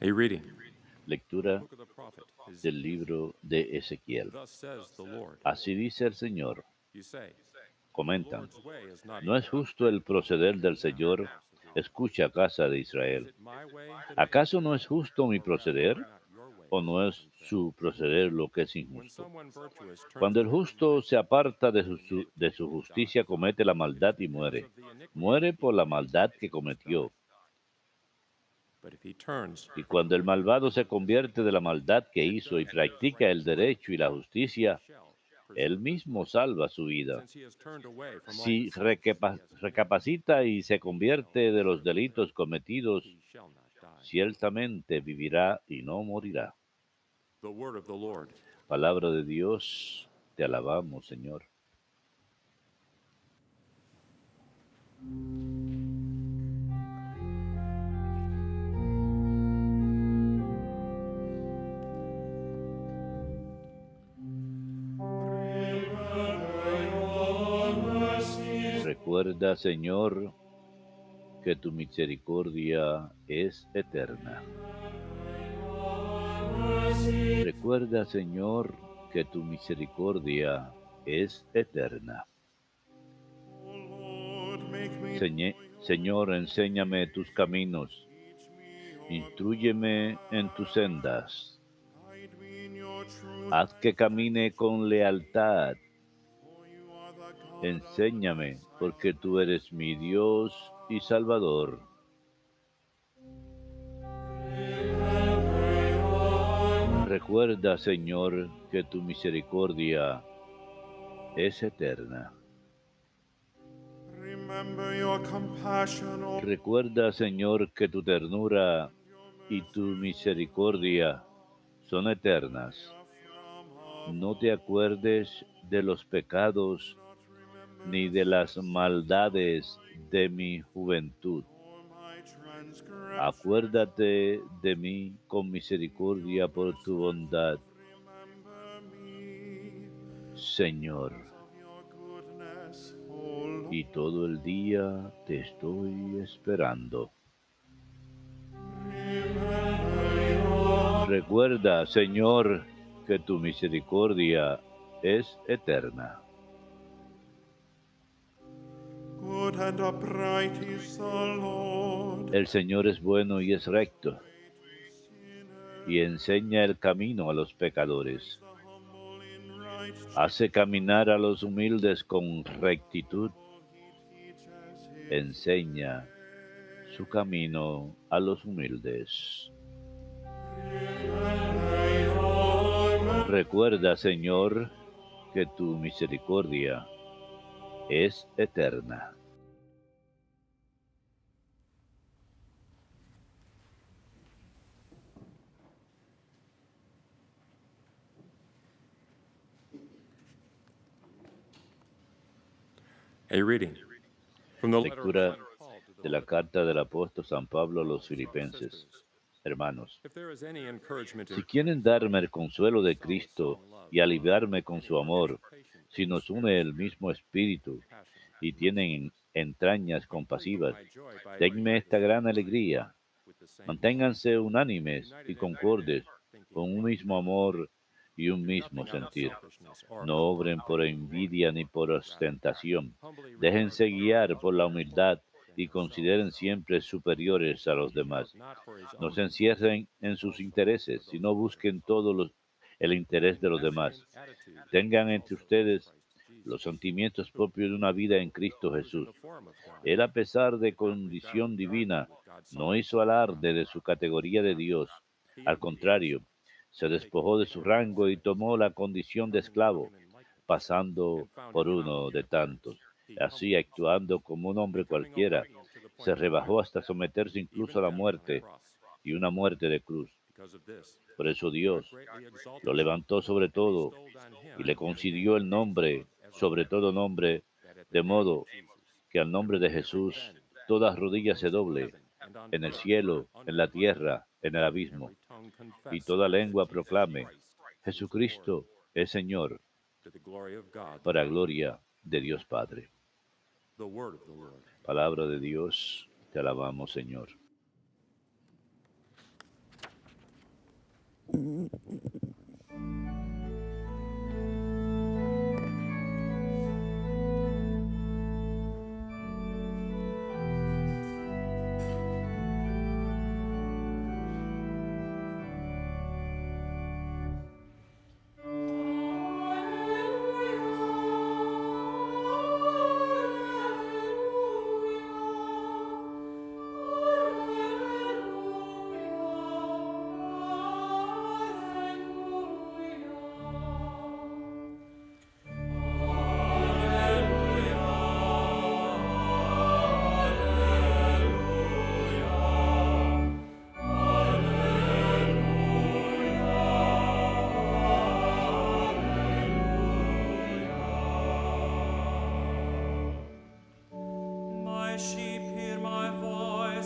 A reading. Lectura Book of the prophet del Ezekiel. libro de Ezequiel. Thus says the Lord. Así dice el Señor. You say, the Comentan, Lord's way is not ¿no es good. justo el proceder del Hear now, Señor? house of Israel. Escucha, casa de Is Israel. it my way that is ¿Acaso no righteous? es justo mi Or rather, proceder? are not your ¿O ways no es unfair? su proceder lo que es When injusto? someone virtuous turns Cuando el away from justo se righteousness, aparta doing de iniquity, su justicia, dies. comete la It is maldad y because muere. of the iniquity Muere he por la committed maldad that que he must cometió. die. But if he turns Y from cuando el doing malvado se righteousness convierte de la maldad que and hizo y does practica el righteous work, derecho y la he justicia, shall él preserve his mismo life. salva su vida. Since he has turned away from all the Si sins that he has committed, recapacita y se he shall convierte de los surely live. delitos cometidos, He shall not die. ciertamente vivirá y no morirá. The word of the Lord. Palabra de Dios, te alabamos, Señor. Recuerda, Señor, que tu misericordia es eterna. Recuerda, Señor, que tu misericordia es eterna. Señor, enséñame tus caminos, instrúyeme en tus sendas. Haz que camine con lealtad. Enséñame, porque tú eres mi Dios y Salvador. Recuerda, Señor, que tu misericordia es eterna. Recuerda, Señor, que tu ternura y tu misericordia son eternas. No te acuerdes de los pecados ni de las maldades de mi juventud. Acuérdate de mí con misericordia por tu bondad, Señor. Y todo el día te estoy esperando. Recuerda, Señor, que tu misericordia es eterna. El Señor es bueno y es recto, y enseña el camino a los pecadores. Hace caminar a los humildes con rectitud. Enseña su camino a los humildes. Recuerda, Señor, que tu misericordia es eterna. A reading. From the letter of Lectura Paul to the de la carta del apóstol San Pablo a los filipenses. Hermanos, If there is any encouragement in si quieren darme el consuelo de solace Cristo in love, y aliviarme con su anyone amor, is patient si in the nos une spirit, el mismo espíritu compassionate, y merciful. tienen entrañas Complete compasivas, my joy by denme being of the esta same gran mind, alegría. with the same love, Manténganse unánimes y united in concordes, thinking. con un mismo amor y un Do mismo nothing out of sentir. selfishness or No out of obren por envy, envidia ni por rather, ostentación. humbly regard Déjense others guiar as por la more humildad important than y yourselves. consideren siempre superiores a los Each look demás. not for his No own se interests, encierren en but sus also intereses, for those sino of others. busquen el interés Having de los that same demás. attitude Tengan was entre also in ustedes Christ los Jesus, sentimientos who, propios de una vida en Cristo though he was in Jesús. the form of God, Él, a pesar de did not regard condición equality divina, with God no something to hizo be alarde de grasped. su categoría de Dios. He Al emptied contrario, himself, se taking despojó the de su form of a rango y servant, tomó la condición de becoming like esclavo, men in likeness, pasando and found por found uno in de appearance. tantos. He Así, humbled himself, actuando como un hombre becoming cualquiera, obedient to the se point of death, rebajó hasta someterse incluso even a la death on a muerte, cross. y una muerte de cruz. Because of this, Por eso God Dios greatly lo exalted him levantó sobre and todo bestowed on y him le the concedió name el that is nombre above every sobre name, todo nombre, that at the de name of modo Jesus que al nombre de every Jesús bend, toda rodilla se those in doble, heaven and on en el earth cielo, and en under la the earth, tierra, en el and abismo, every tongue y confess toda that lengua Jesus proclame, Christ is Lord, Jesucristo es Señor, to the glory of God the para Father. gloria de Dios Padre. The word of the Lord. Palabra de Dios, te alabamos, Señor.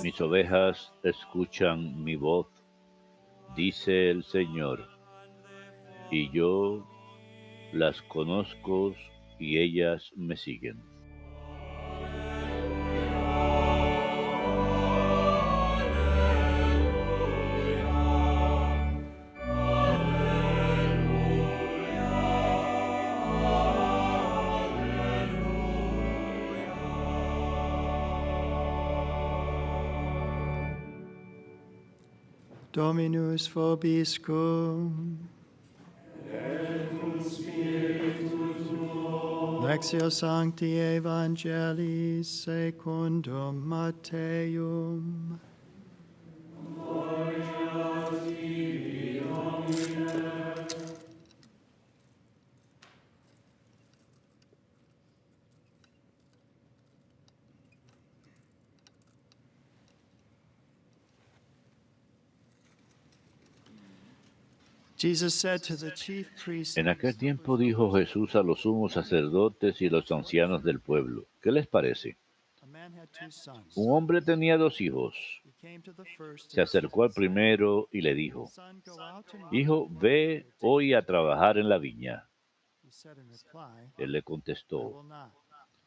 Mis ovejas escuchan mi voz, dice el Señor, y yo las conozco y ellas me siguen. Dominus vobiscum. Lectio Sancti Evangelii secundum Matteum. Jesus said to the chief priests, En aquel tiempo dijo Jesús a los sumos sacerdotes y los ancianos del pueblo, ¿qué les parece? a man had two sons. Un hombre tenía dos hijos. He came to the first Se and said, acercó al primero y le dijo, "Son, go out and Hijo, ve hoy a trabajar en la viña. He said in reply, Él le I contestó, will not.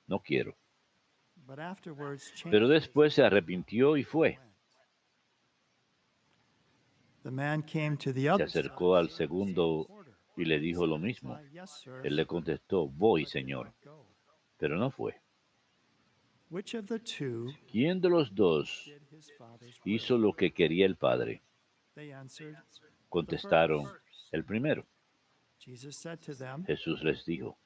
no quiero. But afterwards Pero changed. después se arrepintió y fue. The man came to the Se other acercó al segundo y le dijo lo mismo. son. Yes, sir. Él le contestó, voy, But did Señor. not go. Pero no fue. Which of the two ¿Quién de los dos did his father's will? hizo lo que quería el Padre? They answered. Contestaron, el primero. Jesus said to them, Jesús les dijo,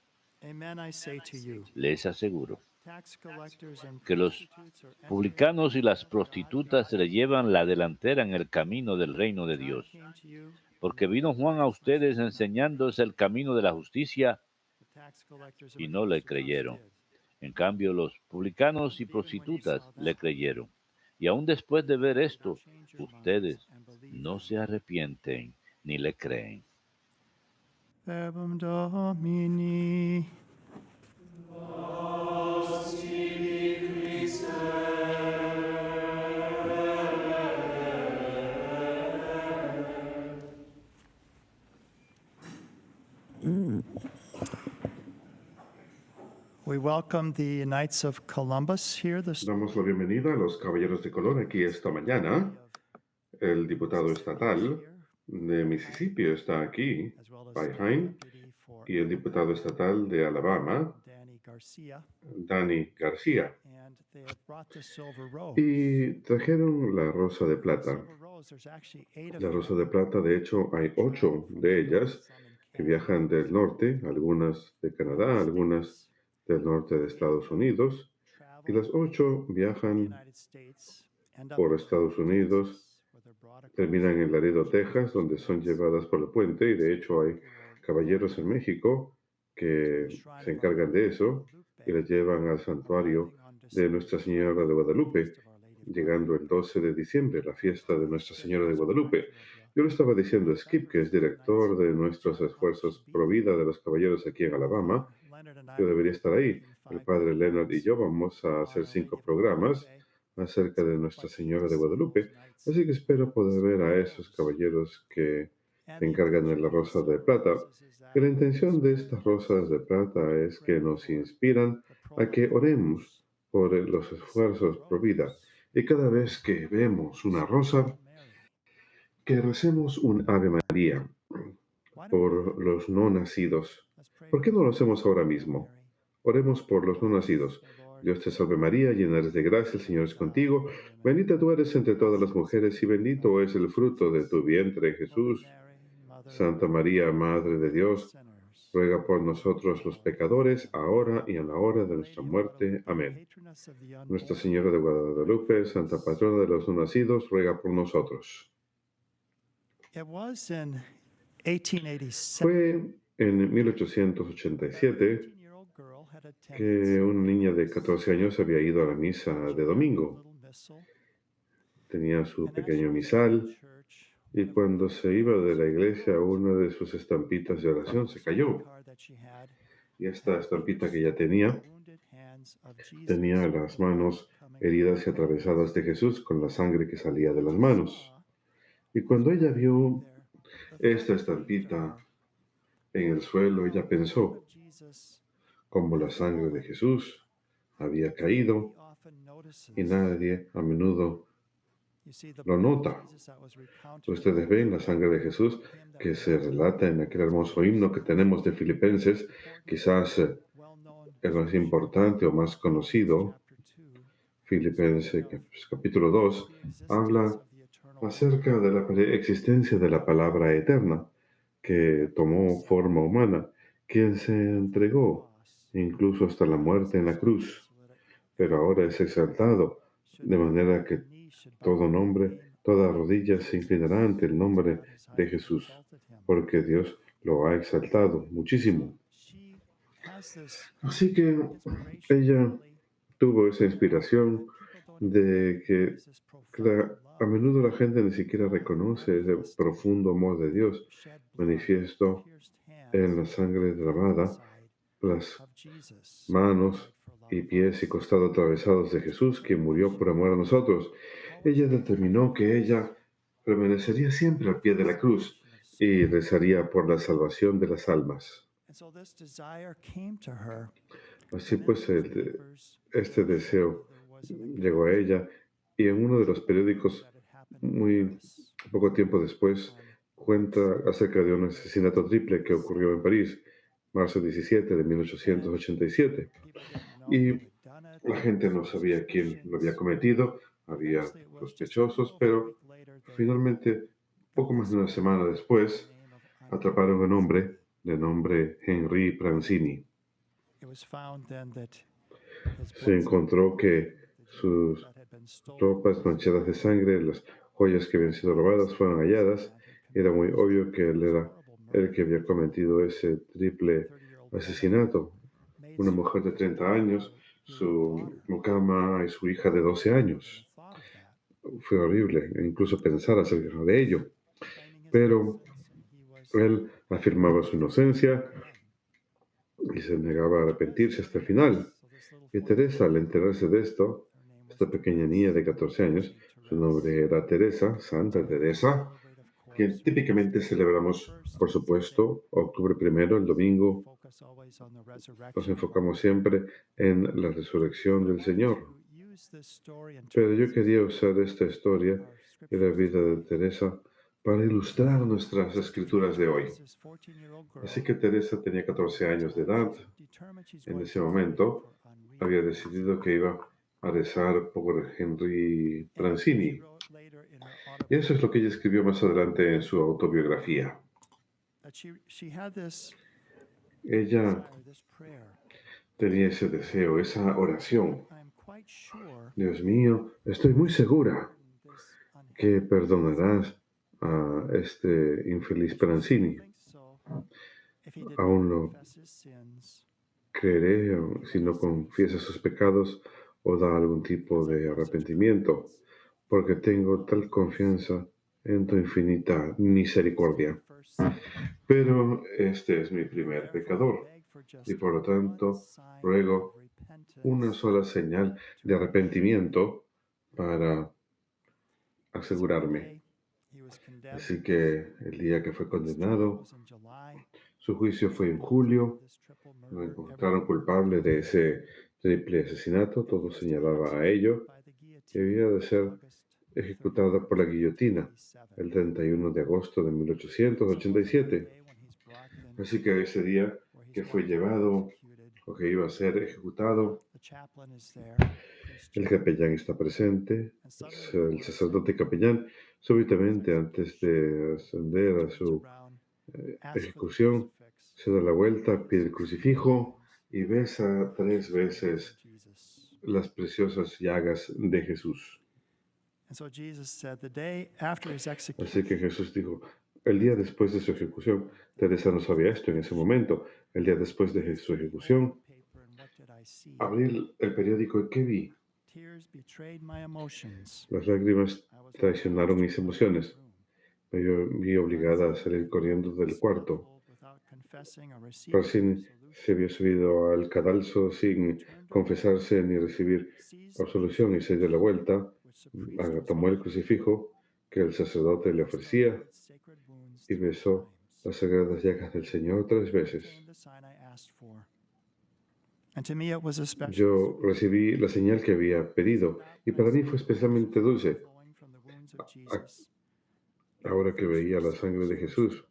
Amen, I say to you, les aseguro tax collectors and que los prostitutes are entering publicanos y las the kingdom of prostitutas God. le llevan la delantera en el camino del reino de John Dios. came to you, Porque vino Juan a ustedes enseñándoles el camino de la justicia the tax collectors y and no le prostitutes creyeron. did. En cambio, los publicanos y prostitutas le creyeron. Y aún después de ver esto, ustedes no se arrepienten ni le creen. Verbum Domini. We welcome the Knights of Columbus here this Damos la bienvenida a los Caballeros de Color aquí esta mañana. El diputado estatal de Mississippi está aquí, as well as Byheim, Deputy for y el diputado estatal de Alabama, Danny Garcia, Danny García. and they have brought the silver rose. Y trajeron la rosa de plata. Silver rose, there's actually 8 of La them. rosa de plata, de hecho, hay 8 de ellas Some in que Canada, viajan del norte, algunas de Canadá, algunas del norte de Estados Unidos, y las 8 viajan United States, end up por Estados Unidos, where they're brought across terminan en Laredo, Texas, donde son llevadas por el puente, y de hecho hay caballeros en México que se encargan de eso y las llevan al santuario de Nuestra Señora de Guadalupe, llegando el 12 de diciembre, la fiesta de Nuestra Señora de Guadalupe. Yo le estaba diciendo a Skip, que es director de nuestros esfuerzos pro vida de los caballeros aquí en Alabama, yo debería estar ahí. El padre Leonard y yo vamos a hacer 5 programas acerca de Nuestra Señora de Guadalupe, así que espero poder ver a esos caballeros que se encargan de la rosa de plata. Y la intención de estas rosas de plata es que nos inspiran a que oremos por los esfuerzos pro vida. Y cada vez que vemos una rosa, que recemos un Ave María por los no nacidos. ¿Por qué no lo hacemos ahora mismo? Oremos por los no nacidos. Dios te salve María, llena eres de gracia, el Señor es contigo. Bendita tú eres entre todas las mujeres y bendito es el fruto de tu vientre, Jesús. Santa María, Madre de Dios, ruega por nosotros los pecadores, ahora y en la hora de nuestra muerte. Amén. Nuestra Señora de Guadalupe, Santa Patrona de los no nacidos, ruega por nosotros. It was in 1887 Fue en 1887 18-year-old girl had attended que una niña de 14 años había ido a la misa de domingo. little missal, Tenía su and as she pequeño was misal in church, y cuando se iba de la iglesia, una de sus estampitas de oración se cayó. card that she had Y esta estampita que ella tenía wounded hands of Jesus tenía las manos heridas y atravesadas de Jesús con la sangre que salía de las manos. Y cuando ella vio esta estampita en el suelo, ella pensó cómo la sangre de Jesús había caído y nadie a menudo lo nota. Ustedes ven la sangre de Jesús que se relata en aquel hermoso himno que tenemos de Filipenses, quizás el más importante o más conocido. Filipenses capítulo 2 habla acerca de la existencia de la palabra eterna que tomó forma humana, quien se entregó incluso hasta la muerte en la cruz, pero ahora es exaltado, de manera que todo nombre, toda rodilla se inclinará ante el nombre de Jesús, porque Dios lo ha exaltado muchísimo. Así que ella tuvo esa inspiración de que a menudo la gente ni siquiera reconoce ese profundo amor de Dios manifiesto en la sangre derramada, las manos y pies y costado atravesados de Jesús, quien murió por amor a nosotros. Ella determinó que ella permanecería siempre al pie de la cruz y rezaría por la salvación de las almas. Así pues, este deseo llegó a ella y en uno de los periódicos, muy poco tiempo después, cuenta acerca de un asesinato triple que ocurrió en París, marzo 17 de 1887. Y la gente no sabía quién lo había cometido, había sospechosos, pero finalmente, poco más de una semana después, atraparon a un hombre de nombre Henri Prancini. Se encontró que sus ropas manchadas de sangre, las joyas que habían sido robadas, fueron halladas. Era muy obvio que él era el que había cometido ese triple asesinato. Una mujer de 30 años, su mucama y su hija de 12 años. Fue horrible, incluso pensar acerca de ello. Pero él afirmaba su inocencia y se negaba a arrepentirse hasta el final. Y Teresa, al enterarse de esto, esta pequeña niña de 14 años, su nombre era Teresa, Santa Teresa, que típicamente celebramos, por supuesto, octubre 1, el domingo, nos enfocamos siempre en la resurrección del Señor. Pero yo quería usar esta historia y la vida de Teresa para ilustrar nuestras escrituras de hoy. Así que Teresa tenía 14 años de edad. En ese momento había decidido que iba a rezar por Henri Prancini. Y eso es lo que ella escribió más adelante en su autobiografía. Ella tenía ese deseo, esa oración. Dios mío, estoy muy segura que perdonarás a este infeliz Prancini. Aún lo creeré si no confiesa sus pecados o da algún tipo de arrepentimiento, porque tengo tal confianza en tu infinita misericordia. Pero este es mi primer pecador, y por lo tanto ruego una sola señal de arrepentimiento para asegurarme. Así que el día que fue condenado, su juicio fue en julio, lo encontraron culpable de ese triple asesinato, todo señalaba a ello, y había de ser ejecutado por la guillotina el 31 de agosto de 1887. Así que ese día que fue llevado o que iba a ser ejecutado, el capellán está presente, el sacerdote capellán, súbitamente antes de ascender a su ejecución, se da la vuelta, pide el crucifijo y besa 3 veces las preciosas llagas de Jesús. Así que Jesús dijo, el día después de su ejecución, Teresa no sabía esto en ese momento, el día después de su ejecución, abrí el periódico y ¿qué vi? Las lágrimas traicionaron mis emociones. Me vi obligada a salir corriendo del cuarto Racine se había subido al cadalso sin confesarse ni recibir absolución y se dio la vuelta, tomó el crucifijo que el sacerdote le ofrecía y besó las sagradas llagas del Señor 3 veces. Yo recibí la señal que había pedido y para mí fue especialmente dulce. Ahora que veía la sangre de Jesús,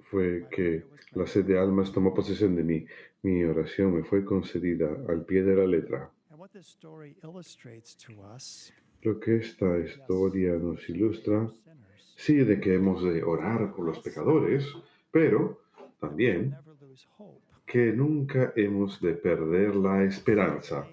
fue que la sed de almas tomó posesión de mí. Mi oración me fue concedida al pie de la letra. Lo que esta historia nos ilustra, sí, de que hemos de orar por los pecadores, pero también que nunca hemos de perder la esperanza.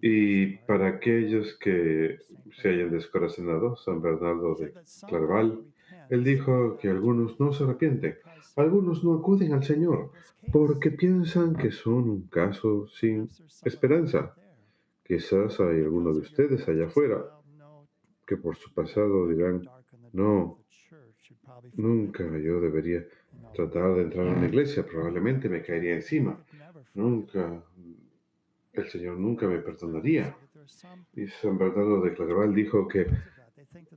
Y para aquellos que se hayan descorazonado, San Bernardo de Claraval, él dijo que algunos no se arrepienten, algunos no acuden al Señor, porque piensan que son un caso sin esperanza. Quizás hay algunos de ustedes allá afuera que por su pasado dirán, no, nunca yo debería tratar de entrar a una iglesia, probablemente me caería encima, nunca, el Señor nunca me perdonaría. Y San Bernardo de Claraval dijo que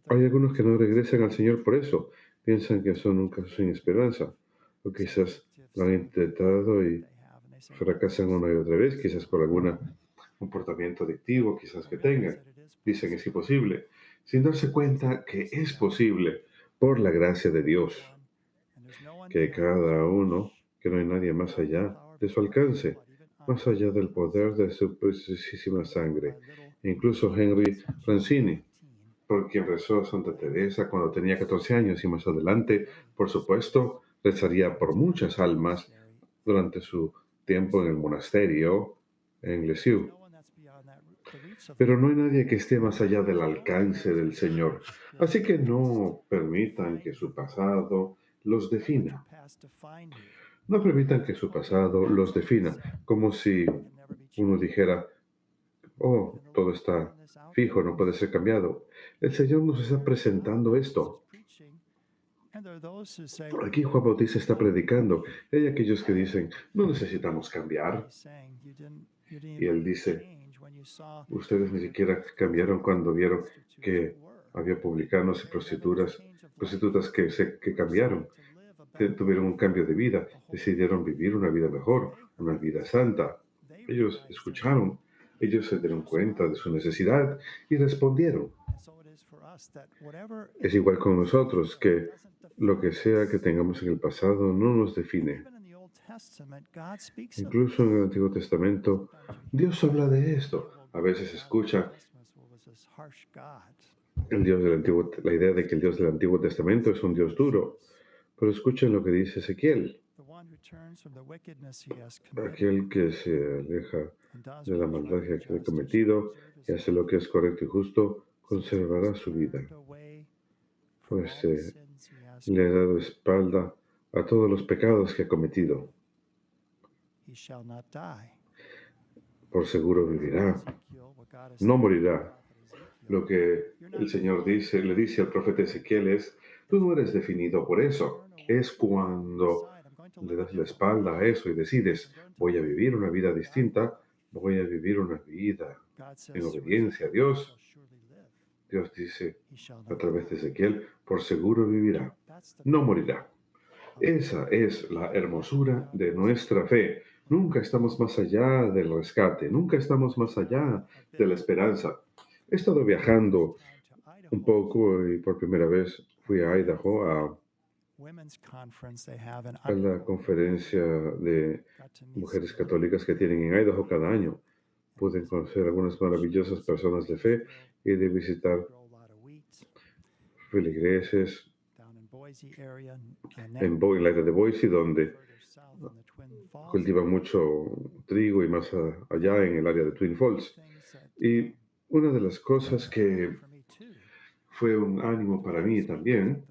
hay algunos que no regresan al Señor por eso, piensan que son un caso sin esperanza, o quizás lo han intentado y fracasan una y otra vez, quizás por algún comportamiento adictivo, quizás que tengan. Dicen es imposible, sin darse cuenta que es posible por la gracia de Dios, que cada uno, que no hay nadie más allá de su alcance, más allá del poder de su preciosísima sangre. Incluso Henry Francini, por quien rezó Santa Teresa cuando tenía 14 años y más adelante, por supuesto, rezaría por muchas almas durante su tiempo en el monasterio en Lisieux. Pero no hay nadie que esté más allá del alcance del Señor. Así que no permitan que su pasado los defina. No permitan que su pasado los defina, como si uno dijera, oh, todo está fijo, no puede ser cambiado. El Señor nos está presentando esto. Aquí Juan Bautista está predicando. Hay aquellos que dicen, no necesitamos cambiar. Y él dice, ustedes ni siquiera cambiaron cuando vieron que había publicanos y prostitutas que cambiaron, que tuvieron un cambio de vida, decidieron vivir una vida mejor, una vida santa. Ellos escucharon, ellos se dieron cuenta de su necesidad y respondieron. Es igual con nosotros, que lo que sea que tengamos en el pasado no nos define. Incluso en el Antiguo Testamento, Dios habla de esto. A veces escucha la idea de que el Dios del Antiguo Testamento es un Dios duro. Pero escuchen lo que dice Ezequiel. Aquel que se aleja de la maldad que ha cometido y hace lo que es correcto y justo, conservará su vida. Pues le ha dado espalda a todos los pecados que ha cometido. Por seguro vivirá, no morirá. Lo que el Señor le dice al profeta Ezequiel es, tú no eres definido por eso. Es cuando le das la espalda a eso y decides, voy a vivir una vida distinta, voy a vivir una vida en obediencia a Dios. Dios dice a través de Ezequiel, por seguro vivirá, no morirá. Esa es la hermosura de nuestra fe. Nunca estamos más allá del rescate, nunca estamos más allá de la esperanza. He estado viajando un poco y por primera vez fui a Idaho a la conferencia de mujeres católicas que tienen en Idaho cada año. Pude conocer algunas maravillosas personas de fe y de visitar feligreses en la área de Boise, donde cultivan mucho trigo y más allá en el área de Twin Falls. Y una de las cosas que fue un ánimo para mí también,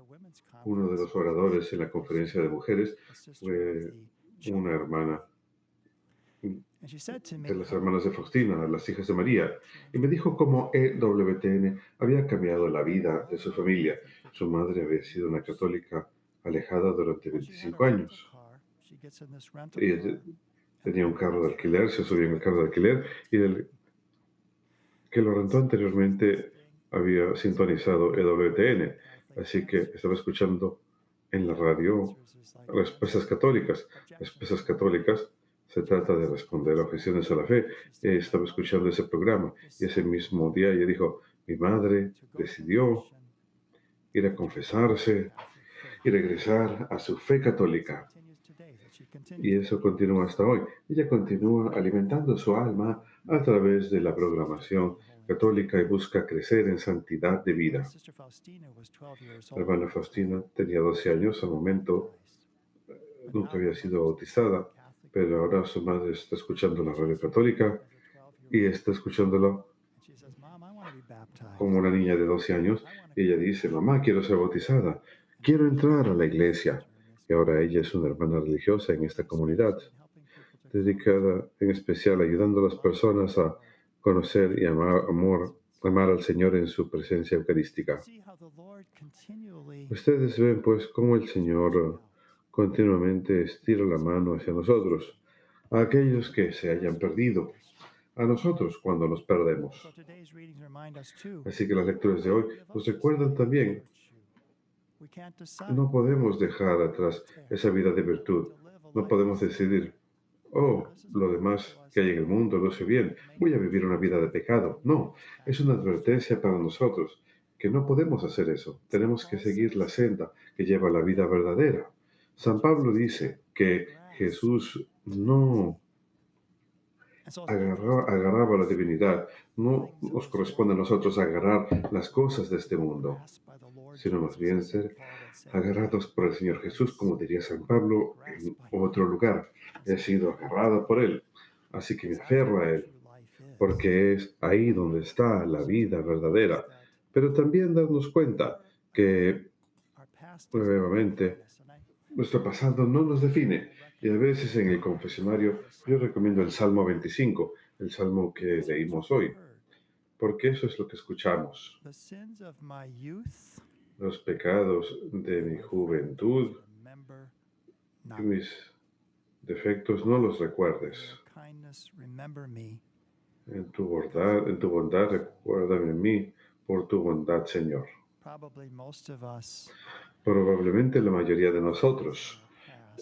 uno de los oradores en la conferencia de mujeres fue una hermana de las hermanas de Faustina, las hijas de María, y me dijo cómo EWTN había cambiado la vida de su familia. Su madre había sido una católica alejada durante 25 años. Ella tenía un carro de alquiler, se subió en el carro de alquiler y el que lo rentó anteriormente había sintonizado EWTN, así que estaba escuchando en la radio respuestas católicas. Respuestas católicas se trata de responder a objeciones a la fe. Estaba escuchando ese programa y ese mismo día ella dijo, mi madre decidió ir a confesarse y regresar a su fe católica. Y eso continúa hasta hoy. Ella continúa alimentando su alma a través de la programación católica y busca crecer en santidad de vida. La hermana Faustina tenía 12 años al momento, nunca había sido bautizada, pero ahora su madre está escuchando la radio católica y está escuchándolo como una niña de 12 años. Y ella dice, mamá, quiero ser bautizada, quiero entrar a la iglesia. Y ahora ella es una hermana religiosa en esta comunidad, dedicada en especial ayudando a las personas a conocer y amar al Señor en su presencia eucarística. Ustedes ven pues cómo el Señor continuamente estira la mano hacia nosotros, a aquellos que se hayan perdido, a nosotros cuando nos perdemos. Así que las lecturas de hoy nos recuerdan también, no podemos dejar atrás esa vida de virtud, no podemos decidir, oh, lo demás que hay en el mundo lo sé bien, voy a vivir una vida de pecado. No, es una advertencia para nosotros, que no podemos hacer eso. Tenemos que seguir la senda que lleva a la vida verdadera. San Pablo dice que Jesús no agarraba la divinidad. No nos corresponde a nosotros agarrar las cosas de este mundo, sino más bien ser agarrados por el Señor Jesús, como diría San Pablo en otro lugar. He sido agarrado por Él, así que me aferro a Él, porque es ahí donde está la vida verdadera. Pero también darnos cuenta que, nuevamente, nuestro pasado no nos define. Y a veces en el confesionario yo recomiendo el Salmo 25, el Salmo que leímos hoy, porque eso es lo que escuchamos. Los pecados de mi juventud y mis defectos no los recuerdes. En tu bondad recuérdame a mí por tu bondad, Señor. Probablemente la mayoría de nosotros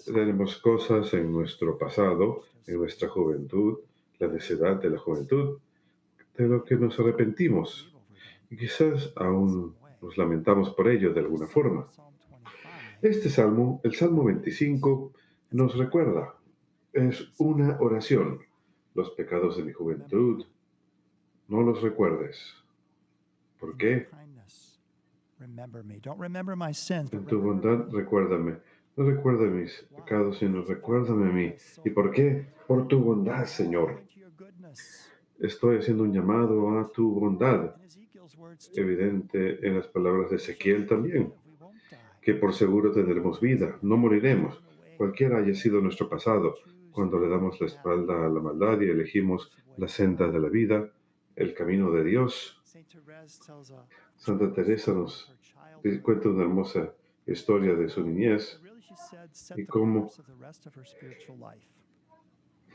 tenemos cosas en nuestro pasado, en nuestra juventud, la necedad de la juventud, de lo que nos arrepentimos. Y quizás aún nos lamentamos por ello de alguna forma. Este salmo, el Salmo 25, nos recuerda, es una oración. Los pecados de mi juventud, no los recuerdes. ¿Por qué? En tu bondad, recuérdame. No recuerda mis pecados, sino recuérdame a mí. ¿Y por qué? Por tu bondad, Señor. Estoy haciendo un llamado a tu bondad, evidente en las palabras de Ezequiel también, que por seguro tendremos vida, no moriremos, cualquiera haya sido nuestro pasado, cuando le damos la espalda a la maldad y elegimos la senda de la vida, el camino de Dios. Santa Teresa nos cuenta una hermosa historia de su niñez y cómo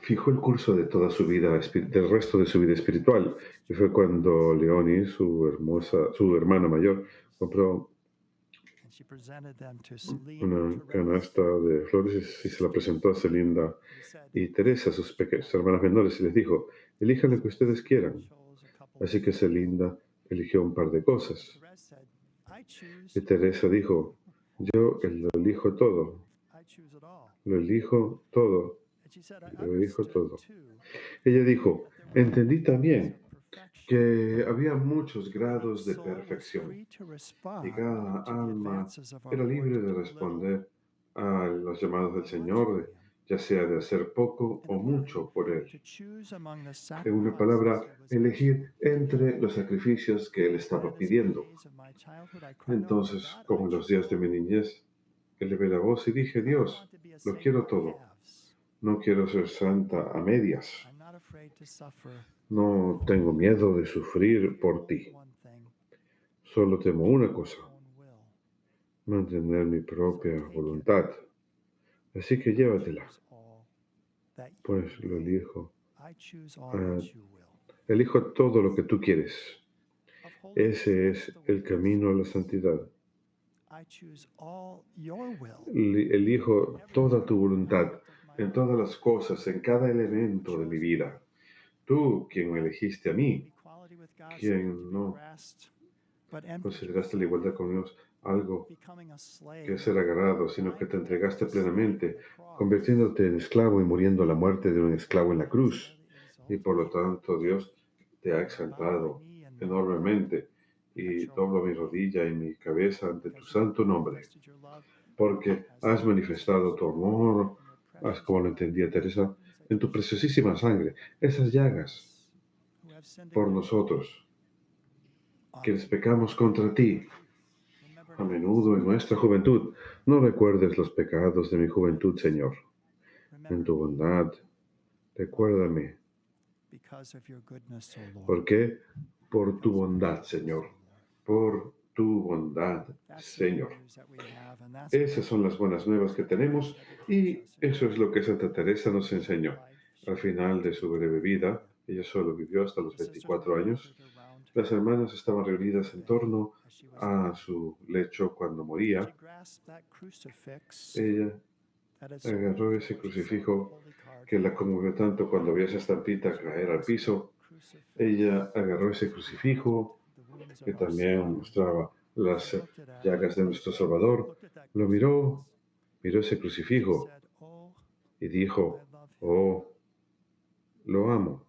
fijó el curso de toda su vida, del resto de su vida espiritual. Y fue cuando Leonie, su hermana mayor, compró una canasta de flores y se la presentó a Celinda y Teresa, sus hermanas menores, y les dijo, elijan lo que ustedes quieran. Así que Celinda eligió un par de cosas. Y Teresa dijo, yo lo elijo todo. Lo elijo todo. Lo elijo todo. Ella dijo, entendí también que había muchos grados de perfección y cada alma era libre de responder a los llamados del Señor, ya sea de hacer poco o mucho por Él. En una palabra, elegir entre los sacrificios que Él estaba pidiendo. Entonces, como en los días de mi niñez, elevé la voz y dije, Dios, lo quiero todo. No quiero ser santa a medias. No tengo miedo de sufrir por ti. Solo temo una cosa, mantener mi propia voluntad. Así que llévatela, pues lo elijo. Elijo todo lo que tú quieres. Ese es el camino a la santidad. Elijo toda tu voluntad en todas las cosas, en cada elemento de mi vida. Tú, quien me elegiste a mí, quien no consideraste la igualdad con Dios algo que ser agarrado, sino que te entregaste plenamente, convirtiéndote en esclavo y muriendo a la muerte de un esclavo en la cruz. Y por lo tanto, Dios te ha exaltado enormemente y doblo mi rodilla y mi cabeza ante tu santo nombre, porque has manifestado tu amor, como lo entendía Teresa, en tu preciosísima sangre, esas llagas por nosotros, quienes pecamos contra ti a menudo en nuestra juventud. No recuerdes los pecados de mi juventud, Señor. En tu bondad, recuérdame. ¿Por qué? Por tu bondad, Señor. Por tu bondad, Señor. Esas son las buenas nuevas que tenemos y eso es lo que Santa Teresa nos enseñó. Al final de su breve vida, ella solo vivió hasta los 24 años, las hermanas estaban reunidas en torno a su lecho cuando moría. Ella agarró ese crucifijo que la conmovió tanto cuando vio esa estampita caer al piso. Ella agarró ese crucifijo que también mostraba las llagas de nuestro Salvador. Lo miró ese crucifijo y dijo, oh, lo amo.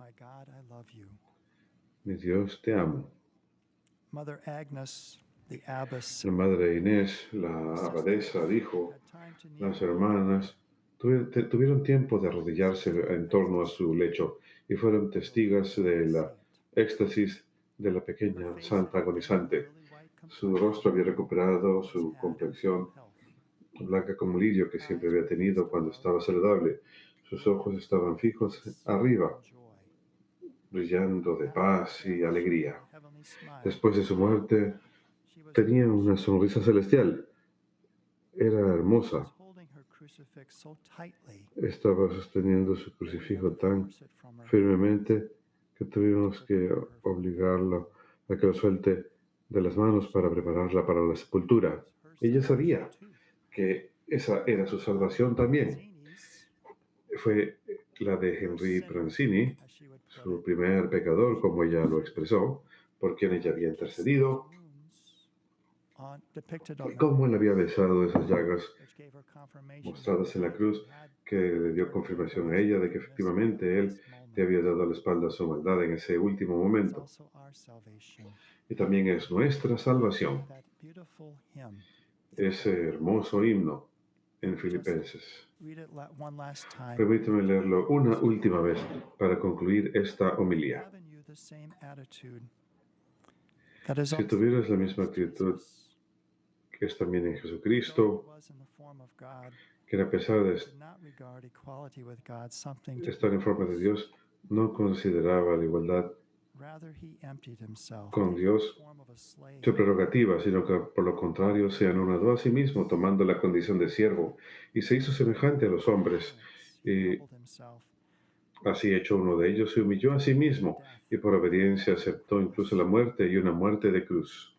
Mi Dios, te amo. La madre Inés, la abadesa, dijo, las hermanas tuvieron tiempo de arrodillarse en torno a su lecho y fueron testigos de la éxtasis de la pequeña santa agonizante. Su rostro había recuperado su complexión blanca como lirio que siempre había tenido cuando estaba saludable. Sus ojos estaban fijos arriba, brillando de paz y alegría. Después de su muerte, tenía una sonrisa celestial. Era hermosa. Estaba sosteniendo su crucifijo tan firmemente que tuvimos que obligarla a que lo suelte de las manos para prepararla para la sepultura. Ella sabía que esa era su salvación también. Fue la de Henry Pranzini, su primer pecador, como ella lo expresó, por quien ella había intercedido, y cómo él había besado esas llagas mostradas en la cruz, que le dio confirmación a ella de que efectivamente él te había dado la espalda a su maldad en ese último momento. Y también es nuestra salvación. Ese hermoso himno en Filipenses. Permíteme leerlo una última vez para concluir esta homilía. Si tuvieras la misma actitud que es también en Jesucristo, que a pesar de estar en forma de Dios, no consideraba la igualdad con Dios su prerrogativa, sino que por lo contrario se anonadó a sí mismo, tomando la condición de siervo, y se hizo semejante a los hombres, y así hecho uno de ellos, se humilló a sí mismo, y por obediencia aceptó incluso la muerte y una muerte de cruz.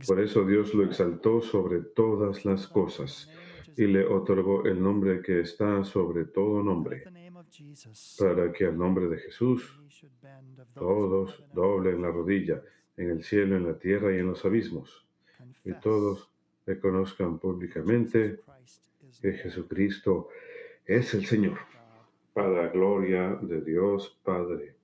Por eso Dios lo exaltó sobre todas las cosas y le otorgó el nombre que está sobre todo nombre, para que al nombre de Jesús todos doblen la rodilla en el cielo, en la tierra y en los abismos, y todos reconozcan públicamente que Jesucristo es el Señor, para la gloria de Dios Padre.